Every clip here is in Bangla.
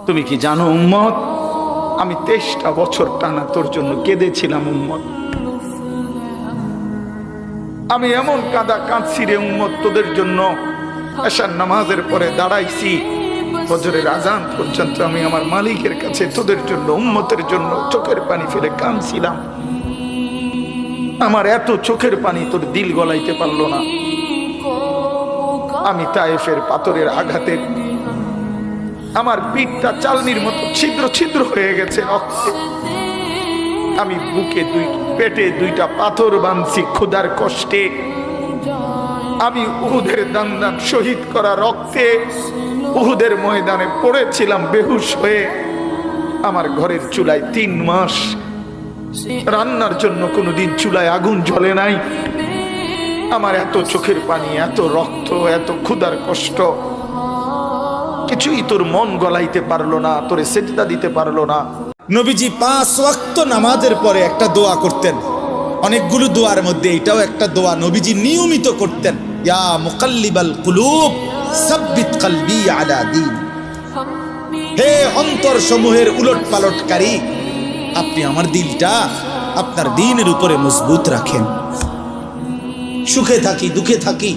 তুমি কি জানো উম্মত, আমি 23টা বছর টানা তোর জন্য কেঁদেছিলাম উম্মত। আমি এমন কাঁদা কাঁদছি রে উম্মত তোদের জন্য। এশার নামাজের পরে দাঁড়াইছি, ফজরের আজান পর্যন্ত আমি আমার মালিকের কাছে তোদের জন্য, উম্মতের জন্য চোখের পানি ফেলে কাঁদছিলাম। আমার এত চোখের পানি তোর দিল গলাইতে পারলো না। আমি তায়েফের পাথরের আঘাতে আমার পিঠটা চালনির মতো ছিদ্র ছিদ্র হয়ে গেছে রক্তে। আমি বুকে পেটে 2টা পাথর বাঁধছি ক্ষুধার কষ্টে। আমি উহুদের দান দান শহীদ করা রক্তে উহুদের ময়দানে পড়েছিলাম বেহুশ হয়ে। আমার ঘরের চুলায় 3 মাস রান্নার জন্য কোনোদিন চুলায় আগুন জ্বলে নাই। আমার এত চোখের পানি, এত রক্ত, এত ক্ষুধার কষ্ট, কিছুই তোর মন গলাইতে পারলো না, তোরে সেজদা দিতে পারলো না। নবীজি 5 ওয়াক্ত নামাজের পরে একটা দোয়া করতেন। অনেকগুলো দোয়ার মধ্যে এটাও একটা দোয়া নবীজি নিয়মিত করতেন। ইয়া মুকাল্লিবাল কুলুব সাব্বিত কলবি আলা দীন। হে অন্তর সমূহের উলট পালটকারী, আপনি আমার দিলটা আপনার দ্বীনের উপরে মজবুত রাখেন। সুখে থাকি দুঃখে থাকি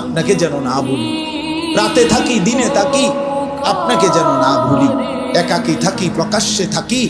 আপনাকে যেন না ভুলি, রাতে থাকি দিনে থাকি আপনাকে যেন না ভুলি, একাকী থাকি প্রকাশ্যে থাকি